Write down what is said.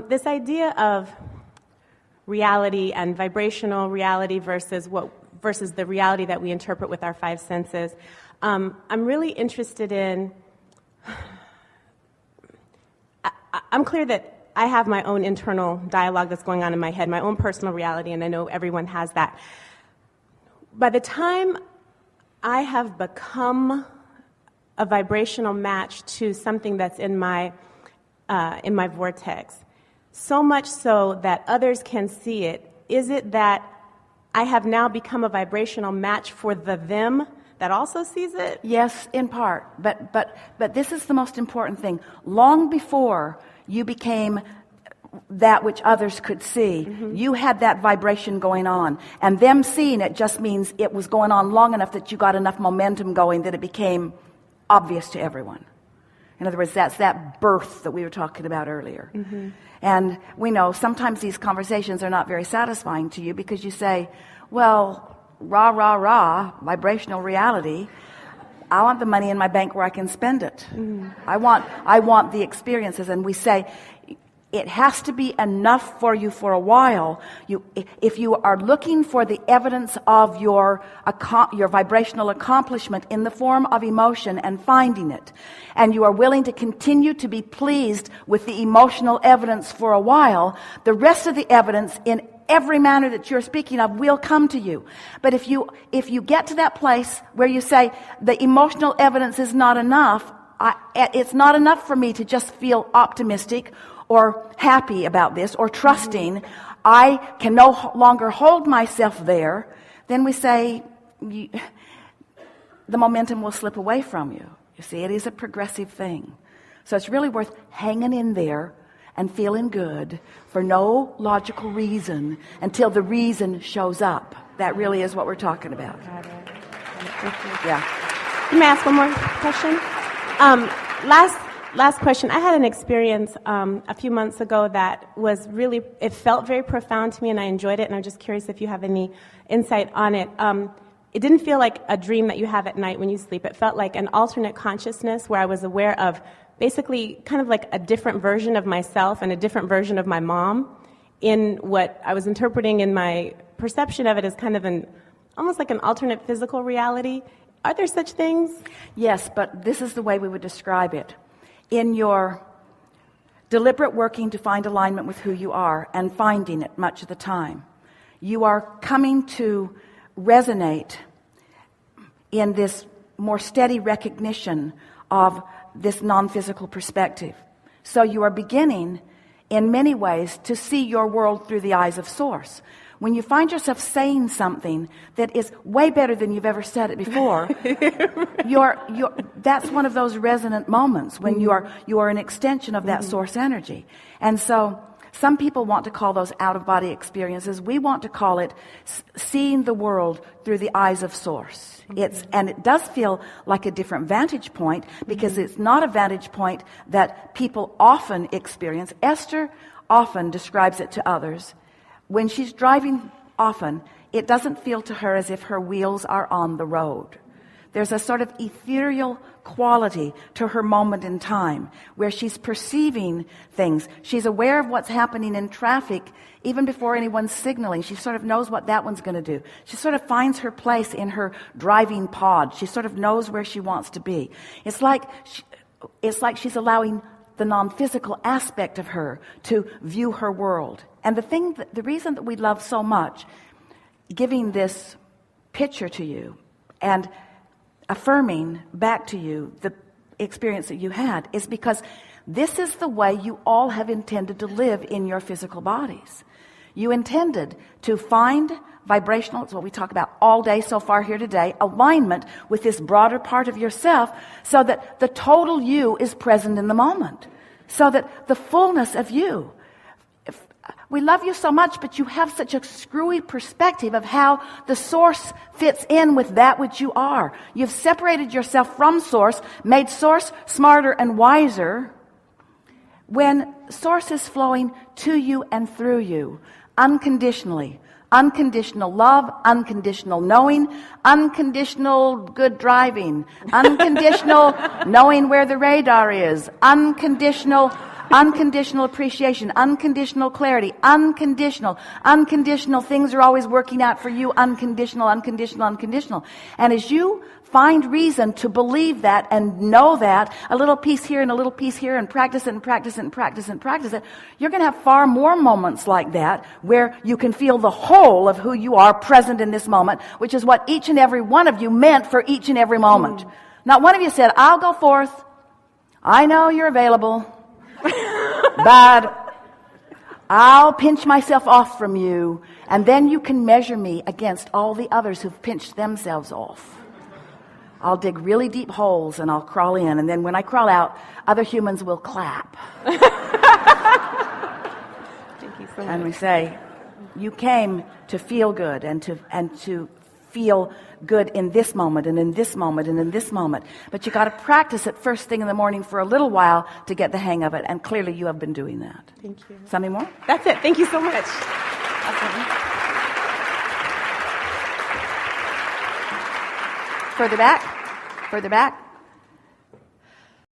This idea of reality and vibrational reality versus the reality that we interpret with our five senses. I'm really interested in. I'm clear that I have my own internal dialogue that's going on in my head, my own personal reality, and I know everyone has that. By the time I have become a vibrational match to something that's in my vortex, so much so that others can see it, is it that I have now become a vibrational match for the them that also sees it? Yes, in part. But this is the most important thing. Long before you became that which others could see, you had that vibration going on. And them seeing it just means it was going on long enough that you got enough momentum going that it became obvious to everyone. In other words, that's that birth that we were talking about earlier. And we know sometimes these conversations are not very satisfying to you because you say, well, rah, rah, rah, vibrational reality. I want the money in my bank where I can spend it. I want the experiences. And we say, it has to be enough for you for a while. If you are looking for the evidence of your vibrational accomplishment in the form of emotion and finding it, and you are willing to continue to be pleased with the emotional evidence for a while, the rest of the evidence in every manner that you're speaking of will come to you. But if you get to that place where you say the emotional evidence is not enough, it's not enough for me to just feel optimistic or happy about this, or trusting, I can no longer hold myself there, then we say, the momentum will slip away from you. You see, it is a progressive thing. So it's really worth hanging in there and feeling good for no logical reason until the reason shows up. That really is what we're talking about. Yeah. Let me ask one more question. Last question. I had an experience a few months ago that was really, it felt very profound to me and I enjoyed it, and I'm just curious if you have any insight on it. It didn't feel like a dream that you have at night when you sleep. It felt like an alternate consciousness where I was aware of basically kind of like a different version of myself and a different version of my mom in what I was interpreting in my perception of it as kind of almost like an alternate physical reality. Are there such things? Yes, but this is the way we would describe it. In your deliberate working to find alignment with who you are and finding it much of the time, you are coming to resonate in this more steady recognition of this non-physical perspective. So you are beginning, in many ways, to see your world through the eyes of Source. When you find yourself saying something that is way better than you've ever said it before, that's one of those resonant moments when you are an extension of that source energy. And so some people want to call those out-of-body experiences. We want to call it seeing the world through the eyes of Source. And it does feel like a different vantage point because it's not a vantage point that people often experience. Esther often describes it to others. When she's driving often, it doesn't feel to her as if her wheels are on the road. There's a sort of ethereal quality to her moment in time where she's perceiving things. She's aware of what's happening in traffic even before anyone's signaling. She sort of knows what that one's going to do. She sort of finds her place in her driving pod. She sort of knows where she wants to be. It's like she's allowing the non-physical aspect of her to view her world. And the reason that we love so much giving this picture to you and affirming back to you the experience that you had is because this is the way you all have intended to live in your physical bodies. You intended to find vibrational, it's what we talk about all day so far here today, alignment with this broader part of yourself so that the total you is present in the moment. So that the fullness of you, we love you so much, but you have such a screwy perspective of how the Source fits in with that which you are. You've separated yourself from Source, made Source smarter and wiser, when Source is flowing to you and through you, unconditionally. Unconditional love, unconditional knowing, unconditional good driving, unconditional knowing where the radar is, unconditional Unconditional appreciation, unconditional clarity, unconditional things are always working out for you, unconditional. And as you find reason to believe that and know that, a little piece here and a little piece here, and practice it, you're going to have far more moments like that where you can feel the whole of who you are present in this moment, which is what each and every one of you meant for each and every moment. Not one of you said, I'll go forth. I know you're available. But I'll pinch myself off from you, and then you can measure me against all the others who've pinched themselves off. I'll dig really deep holes and I'll crawl in, and then when I crawl out, other humans will clap. Thank you so much. And we say, you came to feel good and to feel good in this moment and in this moment and in this moment. But you got to practice it first thing in the morning for a little while to get the hang of it. And clearly you have been doing that. Thank you. Something more? That's it. Thank you so much. Awesome. Further back.